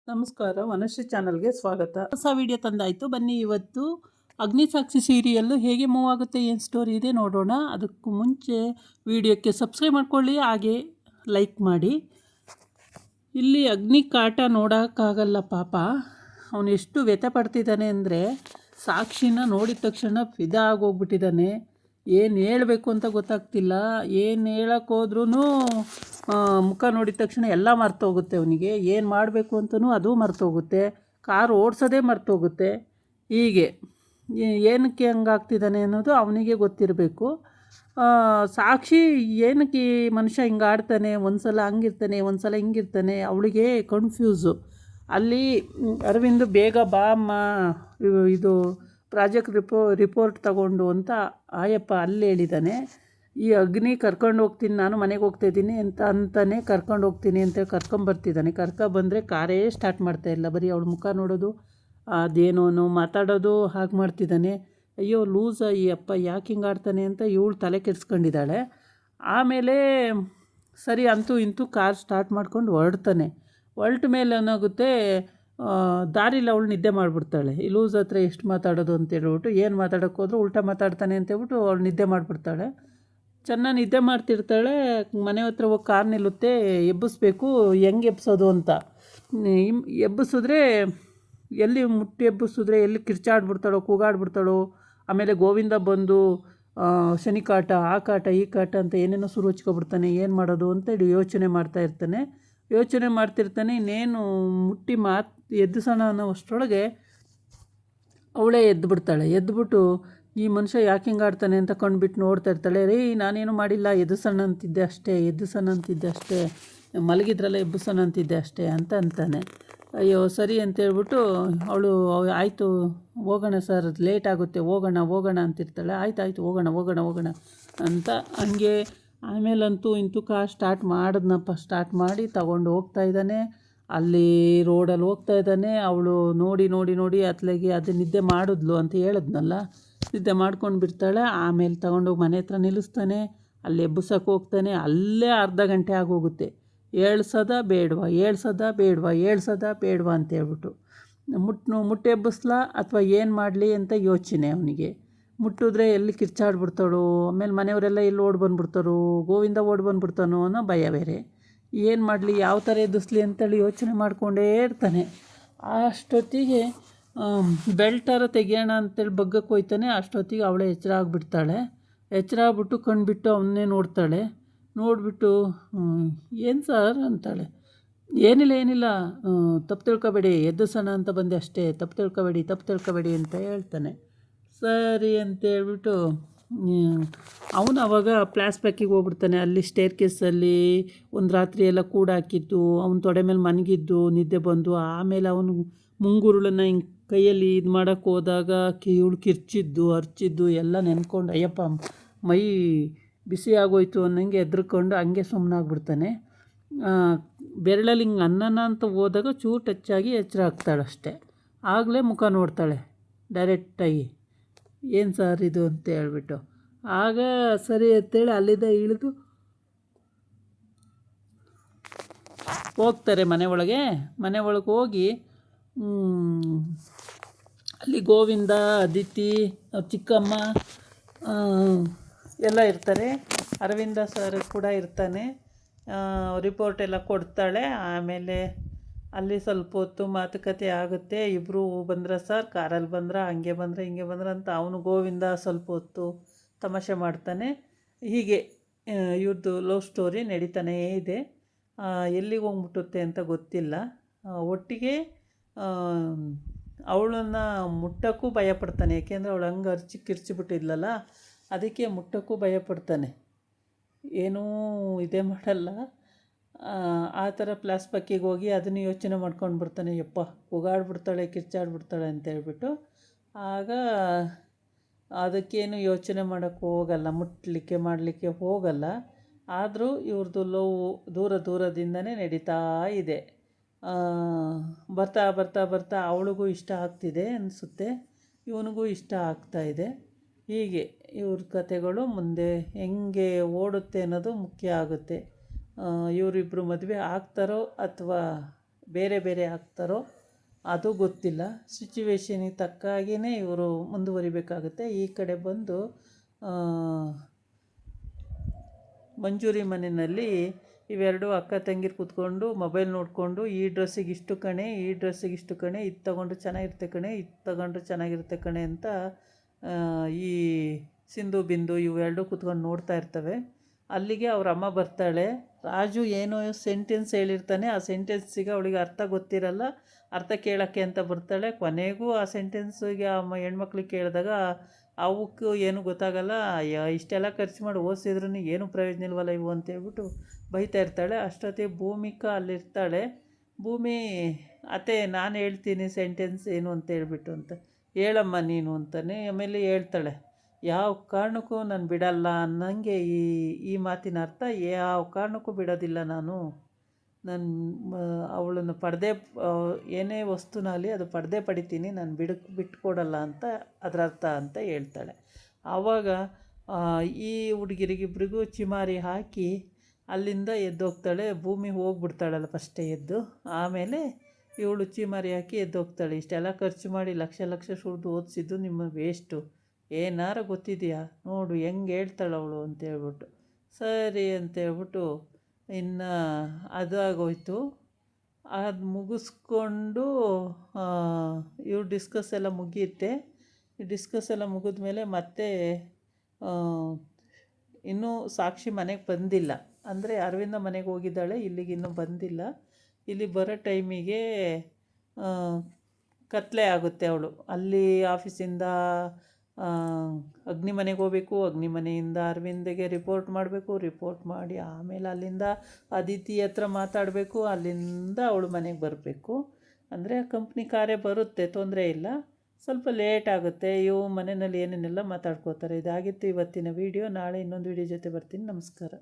ನಮಸ್ಕಾರ, ವನಶ್ರೀ ಚಾನಲ್ಗೆ ಸ್ವಾಗತ. ಹೊಸ ವಿಡಿಯೋ ತಂದಾಯಿತು. ಬನ್ನಿ ಇವತ್ತು ಅಗ್ನಿಸಾಕ್ಷಿ ಸೀರಿಯಲ್ಲು ಹೇಗೆ ಮೂವ್ ಆಗುತ್ತೆ, ಏನು ಸ್ಟೋರಿ ಇದೆ ನೋಡೋಣ. ಅದಕ್ಕೂ ಮುಂಚೆ ವಿಡಿಯೋಕ್ಕೆ ಸಬ್ಸ್ಕ್ರೈಬ್ ಮಾಡ್ಕೊಳ್ಳಿ, ಹಾಗೆ ಲೈಕ್ ಮಾಡಿ. ಇಲ್ಲಿ ಅಗ್ನಿ ಕಾಟ ನೋಡೋಕ್ಕಾಗಲ್ಲ ಪಾಪ. ಅವನು ಎಷ್ಟು ವ್ಯಥೆ ಪಡ್ತಿದ್ದಾನೆ ಅಂದರೆ, ಸಾಕ್ಷಿನ ನೋಡಿದ ತಕ್ಷಣ ಫಿದಾ ಆಗೋಗ್ಬಿಟ್ಟಿದ್ದಾನೆ. ಏನು ಹೇಳಬೇಕು ಅಂತ ಗೊತ್ತಾಗ್ತಿಲ್ಲ. ಏನು ಹೇಳೋಕ್ಕೋದ್ರೂ ಮುಖ ನೋಡಿದ ತಕ್ಷಣ ಎಲ್ಲ ಮರ್ತೋಗುತ್ತೆ ಅವನಿಗೆ. ಏನು ಮಾಡಬೇಕು ಅಂತಲೂ ಅದು ಮರ್ತೋಗುತ್ತೆ. ಕಾರು ಓಡಿಸೋದೇ ಮರ್ತೋಗುತ್ತೆ. ಹೀಗೆ ಏನಕ್ಕೆ ಹಂಗಾಗ್ತಿದ್ದಾನೆ ಅನ್ನೋದು ಅವನಿಗೆ ಗೊತ್ತಿರಬೇಕು. ಸಾಕ್ಷಿ ಏನಕ್ಕೆ ಈ ಮನುಷ್ಯ ಹಿಂಗೆ ಆಡ್ತಾನೆ, ಒಂದು ಸಲ ಹಂಗಿರ್ತಾನೆ, ಒಂದು ಸಲ ಹಿಂಗಿರ್ತಾನೆ, ಅವಳಿಗೆ ಕನ್ಫ್ಯೂಸು. ಅಲ್ಲಿ ಅರವಿಂದ್ ಬೇಗ ಬಾ ಅಮ್ಮ, ಇದು ಪ್ರಾಜೆಕ್ಟ್ ರಿಪೋರ್ಟ್ ತಗೊಂಡು ಅಂತ ಆಯಪ್ಪ ಅಲ್ಲಿ ಹೇಳಿದ್ದಾನೆ. ಈ ಅಗ್ನಿ ಕರ್ಕೊಂಡು ಹೋಗ್ತೀನಿ, ನಾನು ಮನೆಗೆ ಹೋಗ್ತಾಯಿದ್ದೀನಿ ಅಂತಾನೆ ಕರ್ಕೊಂಡು ಹೋಗ್ತೀನಿ ಅಂತ ಕರ್ಕೊಂಬರ್ತಿದ್ದಾನೆ. ಬಂದರೆ ಕಾರೇ ಸ್ಟಾರ್ಟ್ ಮಾಡ್ತಾಯಿಲ್ಲ. ಬರೀ ಅವಳ ಮುಖ ನೋಡೋದು, ಅದೇನೋನು ಮಾತಾಡೋದು ಹಾಗೆ ಮಾಡ್ತಿದ್ದಾನೆ. ಅಯ್ಯೋ ಲೂಸ ಈ ಅಪ್ಪ ಯಾಕೆ ಹಿಂಗೆ ಆಡ್ತಾನೆ ಅಂತ ಇವಳು ತಲೆ ಕೆಡಿಸ್ಕೊಂಡಿದ್ದಾಳೆ. ಆಮೇಲೆ ಸರಿ ಅಂತೂ ಇಂತೂ ಕಾರ್ ಸ್ಟಾರ್ಟ್ ಮಾಡ್ಕೊಂಡು ಹೊರಡ್ತಾನೆ. ಹೊರಟ ಮೇಲೆ ಏನಾಗುತ್ತೆ, ದಾರಿಲಿ ಅವಳು ನಿದ್ದೆ ಮಾಡಿಬಿಡ್ತಾಳೆ. ಈ ಲೂಸ್ ಹತ್ರ ಎಷ್ಟು ಮಾತಾಡೋದು ಅಂತೇಳ್ಬಿಟ್ಟು, ಏನು ಮಾತಾಡೋಕ್ಕೆ ಹೋದ್ರು ಉಲ್ಟಾ ಮಾತಾಡ್ತಾನೆ ಅಂತೇಳ್ಬಿಟ್ಟು ಅವಳು ನಿದ್ದೆ ಮಾಡಿಬಿಡ್ತಾಳೆ. ಚೆನ್ನಾಗಿ ನಿದ್ದೆ ಮಾಡ್ತಿರ್ತಾಳೆ. ಮನೆ ಹತ್ರ ಹೋಗಿ ಕಾರ್ ನಿಲ್ಲುತ್ತೆ. ಎಬ್ಬಿಸ್ಬೇಕು, ಹೆಂಗೆ ಎಬ್ಸೋದು ಅಂತ. ಎಬ್ಬಿಸಿದ್ರೆ ಎಲ್ಲಿ ಮುಟ್ಟಿ ಎಬ್ಬಿಸಿದ್ರೆ ಎಲ್ಲಿ ಕಿರ್ಚಾಡ್ಬಿಡ್ತಾಳೋ, ಕೂಗಾಡ್ಬಿಡ್ತಾಳೋ. ಆಮೇಲೆ ಗೋವಿಂದ ಬಂದು ಶನಿ ಕಾಟ, ಆ ಕಾಟ, ಈ ಕಾಟ ಅಂತ ಏನೇನೋ ಸುರು ಹಚ್ಕೊಬಿಡ್ತಾನೆ. ಏನು ಮಾಡೋದು ಅಂತೇಳಿ ಯೋಚನೆ ಮಾಡ್ತಿರ್ತಾನೆ. ಇನ್ನೇನು ಮುಟ್ಟಿ ಎದ್ದಿಸೋಣ ಅನ್ನೋ ಅಷ್ಟರೊಳಗೆ ಅವಳೇ ಎದ್ದುಬಿಟ್ಟು ಈ ಮನುಷ್ಯ ಯಾಕೆ ಹಿಂಗೆ ಆಡ್ತಾನೆ ಅಂತ ಕಂಡುಬಿಟ್ಟು ನೋಡ್ತಾ ಇರ್ತಾಳೆ. ರೀ ನಾನೇನು ಮಾಡಿಲ್ಲ, ಎದ್ದಿಸೋಣ ಅಂತಿದ್ದೆ ಅಷ್ಟೇ, ಮಲಗಿದ್ರಲ್ಲ ಎಬ್ಬಿಸೋಣ ಅಂತಿದ್ದೆ ಅಷ್ಟೇ ಅಂತಾನೆ. ಅಯ್ಯೋ ಸರಿ ಅಂತೇಳ್ಬಿಟ್ಟು ಅವಳು ಆಯಿತು ಹೋಗೋಣ ಸರ್, ಲೇಟ್ ಆಗುತ್ತೆ, ಹೋಗೋಣ ಅಂತಿರ್ತಾಳೆ. ಆಯ್ತು ಹೋಗೋಣ ಅಂತ ಹಂಗೆ. ಆಮೇಲಂತೂ ಇಂತೂ ಕಾರ್ ಸ್ಟಾರ್ಟ್ ಮಾಡಿ ತಗೊಂಡು ಹೋಗ್ತಾ ಇದ್ದಾನೆ. ಅಲ್ಲಿ ರೋಡಲ್ಲಿ ಹೋಗ್ತಾ ಇದ್ದಾನೆ. ಅವಳು ನೋಡಿ ಅತ್ಲೆಗೆ ಅದು ನಿದ್ದೆ ಮಾಡಿದ್ಲು ಅಂತ ಹೇಳಿದ್ನಲ್ಲ, ನಿದ್ದೆ ಮಾಡ್ಕೊಂಡು ಬಿಡ್ತಾಳೆ. ಆಮೇಲೆ ತಗೊಂಡೋಗಿ ಮನೆ ಹತ್ರ ನಿಲ್ಲಿಸ್ತಾನೆ. ಅಲ್ಲಿ ಎಬ್ಬಿಸೋಕೆ ಹೋಗ್ತಾನೆ. ಅಲ್ಲೇ ಅರ್ಧ ಗಂಟೆ ಆಗೋಗುತ್ತೆ. ಏಳ್ಸೋದ ಬೇಡವಾ ಅಂತ ಹೇಳ್ಬಿಟ್ಟು ಮುಟ್ಟೆ ಎಬ್ಬಿಸ್ಲಾ ಅಥವಾ ಏನು ಮಾಡಲಿ ಅಂತ ಯೋಚನೆ ಅವನಿಗೆ. ಮುಟ್ಟಿದ್ರೆ ಎಲ್ಲಿ ಕಿರ್ಚಾಡ್ಬಿಡ್ತಾಳೋ, ಆಮೇಲೆ ಮನೆಯವರೆಲ್ಲ ಎಲ್ಲಿ ಗೋವಿಂದ ಬಂದ್ಬಿಡ್ತಾನೋ ಅನ್ನೋ ಭಯ ಬೇರೆ. ಏನು ಮಾಡಲಿ, ಯಾವ ಥರ ಎದುರಿಸ್ಲಿ ಅಂತೇಳಿ ಯೋಚನೆ ಮಾಡಿಕೊಂಡೇ ಇರ್ತಾನೆ. ಅಷ್ಟೊತ್ತಿಗೆ ಬೆಲ್ಟಾರ ತೆಗಿಯೋಣ ಅಂತೇಳಿ ಬಗ್ಗಕ್ಕೆ ಹೋಯ್ತಾನೆ. ಅಷ್ಟೊತ್ತಿಗೆ ಅವಳೇ ಎಚ್ಚರ ಆಗ್ಬಿಟ್ಟು ಕಣ್ಬಿಟ್ಟು ಅವನ್ನೇ ನೋಡ್ತಾಳೆ. ನೋಡಿಬಿಟ್ಟು ಏನು ಸರ್ ಅಂತಾಳೆ. ಏನಿಲ್ಲ ತಪ್ಪು ತಿಳ್ಕೊಬೇಡಿ, ಎದ್ದಿಸೋಣ ಅಂತ ಬಂದೆ ಅಷ್ಟೇ, ತಪ್ಪು ತಿಳ್ಕೊಬೇಡಿ ಅಂತ ಹೇಳ್ತಾನೆ. ಸರಿ ಅಂತೇಳ್ಬಿಟ್ಟು ಅವನು ಆವಾಗ ಫ್ಲ್ಯಾಶ್ ಬ್ಯಾಕಿಗೆ ಹೋಗ್ಬಿಡ್ತಾನೆ. ಅಲ್ಲಿ ಸ್ಟೇರ್ ಕೇಸಲ್ಲಿ ಒಂದು ರಾತ್ರಿ ಎಲ್ಲ ಕೂಡಾಕಿತ್ತು, ಅವನ ತೊಡೆ ಮೇಲೆ ಮನಗಿದ್ದು ನಿದ್ದೆ ಬಂದು, ಆಮೇಲೆ ಅವನು ಮುಂಗುರುಳನ್ನು ಹಿಂಗೆ ಕೈಯಲ್ಲಿ ಇದು ಮಾಡೋಕ್ಕೆ ಹೋದಾಗ ಇವಳು ಅರ್ಚಿದ್ದು ಎಲ್ಲ ನೆನ್ಕೊಂಡು ಅಯ್ಯಪ್ಪ ಮೈ ಬಿಸಿ ಆಗೋಯ್ತು ಅನ್ನಂಗೆ ಎದ್ರುಕೊಂಡು ಹಂಗೆ ಸುಮ್ಮನಾಗ್ಬಿಡ್ತಾನೆ. ಬೆರಳಲ್ಲಿ ಹಿಂಗೆ ಅನ್ನನ ಅಂತ ಹೋದಾಗ ಚೂರು ಟಚ್ಚಾಗಿ ಎಚ್ಚರ ಆಗ್ತಾಳಷ್ಟೆ. ಆಗಲೇ ಮುಖ ನೋಡ್ತಾಳೆ ಡೈರೆಕ್ಟಾಗಿ. ಏನು ಸರ್ ಇದು ಅಂತ ಹೇಳ್ಬಿಟ್ಟು. ಆಗ ಸರಿ ಅಂತೇಳಿ ಅಲ್ಲಿಂದ ಇಳಿದು ಹೋಗ್ತಾರೆ ಮನೆ ಒಳಗೆ ಹೋಗಿ ಅಲ್ಲಿ ಗೋವಿಂದ, ಅದಿತಿ, ಚಿಕ್ಕಮ್ಮ ಎಲ್ಲ ಇರ್ತಾರೆ. ಅರವಿಂದ ಸರ್ ಕೂಡ ಇರ್ತಾನೆ. ರಿಪೋರ್ಟ್ ಎಲ್ಲ ಕೊಡ್ತಾಳೆ. ಆಮೇಲೆ ಅಲ್ಲಿ ಸ್ವಲ್ಪ ಹೊತ್ತು ಮಾತುಕತೆ ಆಗುತ್ತೆ. ಇಬ್ಬರು ಬಂದ್ರ ಸರ್, ಕಾರಲ್ಲಿ ಹಿಂಗೆ ಬಂದ್ರ ಅಂತ ಅವನು ಗೋವಿಂದ ಸ್ವಲ್ಪ ಹೊತ್ತು ತಮಾಷೆ ಮಾಡ್ತಾನೆ. ಹೀಗೆ ಇವ್ರದ್ದು ಲವ್ ಸ್ಟೋರಿ ನಡೀತಾನೇ ಇದೆ. ಎಲ್ಲಿಗೆ ಹೋಗ್ಬಿಟ್ಟುತ್ತೆ ಅಂತ ಗೊತ್ತಿಲ್ಲ. ಒಟ್ಟಿಗೆ ಅವಳನ್ನು ಮುಟ್ಟೋಕ್ಕೂ ಭಯಪಡ್ತಾನೆ. ಏಕೆಂದರೆ ಅವಳು ಹಂಗೆ ಕಿರ್ಚಿಬಿಟ್ಟಿದ್ಲಲ್ಲ, ಅದಕ್ಕೆ ಮುಟ್ಟೋಕ್ಕೂ ಭಯಪಡ್ತಾನೆ. ಏನೂ ಇದೇ ಮಾಡಲ್ಲ. ಆ ಥರ ಫ್ಲ್ಯಾಶ್ ಬ್ಯಾಕಿಗೆ ಹೋಗಿ ಅದನ್ನು ಯೋಚನೆ ಮಾಡ್ಕೊಂಡು ಬರ್ತಾನೆ. ಯಪ್ಪ ಕೂಗಾಡ್ಬಿಡ್ತಾಳೆ, ಕಿರ್ಚಾಡ್ಬಿಡ್ತಾಳೆ ಅಂತೇಳ್ಬಿಟ್ಟು. ಆಗ ಅದಕ್ಕೇನು ಯೋಚನೆ ಮಾಡೋಕ್ಕೆ ಹೋಗಲ್ಲ, ಮಾಡಲಿಕ್ಕೆ ಹೋಗಲ್ಲ. ಆದರೂ ಇವ್ರದ್ದು ಲವ್ ದೂರದಿಂದನೇ ನಡೀತಾ ಇದೆ. ಬರ್ತಾ ಅವಳಿಗೂ ಇಷ್ಟ ಆಗ್ತಿದೆ ಅನಿಸುತ್ತೆ, ಇವನಿಗೂ ಇಷ್ಟ ಆಗ್ತಾಯಿದೆ. ಹೀಗೆ ಇವ್ರ ಕಥೆಗಳು ಮುಂದೆ ಹೆಂಗೆ ಓಡುತ್ತೆ ಅನ್ನೋದು ಮುಖ್ಯ ಆಗುತ್ತೆ. ಇವರಿಬ್ಬರು ಮದುವೆ ಆಗ್ತಾರೋ ಅಥವಾ ಬೇರೆ ಬೇರೆ ಆಗ್ತಾರೋ ಅದು ಗೊತ್ತಿಲ್ಲ. ಸಿಚುವೇಶನಿಗೆ ತಕ್ಕ ಹಾಗೆಯೇ ಇವರು ಮುಂದುವರಿಬೇಕಾಗುತ್ತೆ. ಈ ಕಡೆ ಬಂದು ಮಂಜೂರಿ ಮನೆಯಲ್ಲಿ ಇವೆರಡು ಅಕ್ಕ ತಂಗಿರು ಕೂತ್ಕೊಂಡು ಮೊಬೈಲ್ ನೋಡಿಕೊಂಡು ಈ ಡ್ರೆಸ್ಸಿಗೆ ಇಷ್ಟು ಕಣೆ, ಈ ಡ್ರೆಸ್ಸಿಗೆ ಇಷ್ಟು ಕಣೆ, ಇದು ತೊಗೊಂಡ್ರೆ ಚೆನ್ನಾಗಿರುತ್ತೆ ಕಣೆ, ಇದು ತೊಗೊಂಡ್ರೆ ಚೆನ್ನಾಗಿರುತ್ತೆ ಕಣೆ ಅಂತ ಈ ಸಿಂಧು ಬಿಂದು ಇವೆರಡು ಕೂತ್ಕೊಂಡು ನೋಡ್ತಾ ಇರ್ತವೆ. ಅಲ್ಲಿಗೆ ಅವ್ರ ಅಮ್ಮ ಬರ್ತಾಳೆ. ರಾಜು ಏನೋ ಸೆಂಟೆನ್ಸ್ ಹೇಳಿರ್ತಾನೆ, ಆ ಸೆಂಟೆನ್ಸಿಗೆ ಅವಳಿಗೆ ಅರ್ಥ ಗೊತ್ತಿರಲ್ಲ. ಅರ್ಥ ಕೇಳೋಕ್ಕೆ ಅಂತ ಬರ್ತಾಳೆ. ಕೊನೆಗೂ ಆ ಸೆಂಟೆನ್ಸಿಗೆ ಆ ಹೆಣ್ಮಕ್ಳಿಗೆ ಕೇಳಿದಾಗ ಅವಕ್ಕೂ ಏನೂ ಗೊತ್ತಾಗಲ್ಲ. ಇಷ್ಟೆಲ್ಲ ಖರ್ಚು ಮಾಡಿ ಓದಿಸಿದ್ರೂ ಏನೂ ಪ್ರಯೋಜನ ಇಲ್ವಲ್ಲ ಇವು ಅಂತೇಳ್ಬಿಟ್ಟು ಬೈತಾ ಇರ್ತಾಳೆ. ಅಷ್ಟೊತ್ತಿಗೆ ಭೂಮಿಕಾ ಅಲ್ಲಿರ್ತಾಳೆ. ಭೂಮಿ ಅತ್ತೆ ನಾನು ಹೇಳ್ತೀನಿ ಸೆಂಟೆನ್ಸ್ ಏನು ಅಂತ ಹೇಳ್ಬಿಟ್ಟು ಅಂತ. ಹೇಳಮ್ಮ ನೀನು ಅಂತಾನೆ. ಆಮೇಲೆ ಹೇಳ್ತಾಳೆ, ಯಾವ ಕಾರಣಕ್ಕೂ ನಾನು ಬಿಡಲ್ಲ ಅನ್ನಂಗೆ ಈ ಮಾತಿನ ಅರ್ಥ ಯಾವ ಕಾರಣಕ್ಕೂ ಬಿಡೋದಿಲ್ಲ ನಾನು ಅವಳನ್ನು ಪಡೆದೇ ಏನೇ ವಸ್ತುನಲ್ಲಿ ಅದು ಪಡೆದೇ ಪಡಿತೀನಿ, ನಾನು ಬಿಟ್ಕೊಡಲ್ಲ ಅಂತ ಅದರ ಅರ್ಥ ಅಂತ ಹೇಳ್ತಾಳೆ. ಆವಾಗ ಈ ಹುಡುಗಿರಿಗಿಬ್ರಿಗೂ ಚಿಮಾರಿ ಹಾಕಿ ಅಲ್ಲಿಂದ ಎದ್ದೋಗ್ತಾಳೆ. ಭೂಮಿ ಹೋಗ್ಬಿಡ್ತಾಳಲ್ಲ ಫಸ್ಟೇ ಎದ್ದು. ಆಮೇಲೆ ಇವಳು ಚಿಮಾರಿ ಹಾಕಿ ಎದ್ದೋಗ್ತಾಳೆ. ಇಷ್ಟೆಲ್ಲ ಖರ್ಚು ಮಾಡಿ ಲಕ್ಷ ಲಕ್ಷ ಸುರಿದು ಓದಿಸಿದ್ದು ನಿಮ್ಮ ವೇಸ್ಟು, ಏನಾರ ಗೊತ್ತಿದೆಯಾ ನೋಡು ಹೆಂಗೆ ಹೇಳ್ತಾಳೆ ಅವಳು ಅಂತೇಳ್ಬಿಟ್ಟು. ಸರಿ ಅಂತೇಳ್ಬಿಟ್ಟು ಇನ್ನು ಅದು ಆಗೋಯ್ತು. ಅದು ಮುಗಿಸ್ಕೊಂಡು ಇವ್ರು ಡಿಸ್ಕಸ್ ಎಲ್ಲ ಮುಗಿಯುತ್ತೆ. ಡಿಸ್ಕಸ್ ಎಲ್ಲ ಮುಗಿದ್ಮೇಲೆ ಮತ್ತೆ ಇನ್ನೂ ಸಾಕ್ಷಿ ಮನೆಗೆ ಬಂದಿಲ್ಲ. ಅಂದರೆ ಅರವಿಂದ ಮನೆಗೆ ಹೋಗಿದ್ದಾಳೆ, ಇಲ್ಲಿಗೆ ಇನ್ನೂ ಬಂದಿಲ್ಲ. ಇಲ್ಲಿ ಬರೋ ಟೈಮಿಗೆ ಕತ್ಲೆ ಆಗುತ್ತೆ. ಅವಳು ಅಲ್ಲಿ ಆಫೀಸಿಂದ ಅಗ್ನಿ ಮನೆಗೆ ಹೋಗಬೇಕು, ಅಗ್ನಿ ಮನೆಯಿಂದ ಅರವಿಂದಿಗೆ ರಿಪೋರ್ಟ್ ಮಾಡಬೇಕು, ರಿಪೋರ್ಟ್ ಮಾಡಿ ಆಮೇಲೆ ಅಲ್ಲಿಂದ ಅದಿತಿ ಹತ್ರ ಮಾತಾಡಬೇಕು, ಅಲ್ಲಿಂದ ಅವಳು ಮನೆಗೆ ಬರಬೇಕು. ಅಂದರೆ ಕಂಪ್ನಿ ಕಾರೇ ಬರುತ್ತೆ, ತೊಂದರೆ ಇಲ್ಲ. ಸ್ವಲ್ಪ ಲೇಟ್ ಆಗುತ್ತೆ. ಇವು ಮನೆಯಲ್ಲಿ ಏನೇನೆಲ್ಲ ಮಾತಾಡ್ಕೋತಾರೆ. ಇದಾಗಿತ್ತು ಇವತ್ತಿನ ವೀಡಿಯೋ. ನಾಳೆ ಇನ್ನೊಂದು ವೀಡಿಯೋ ಜೊತೆ ಬರ್ತೀನಿ. ನಮಸ್ಕಾರ.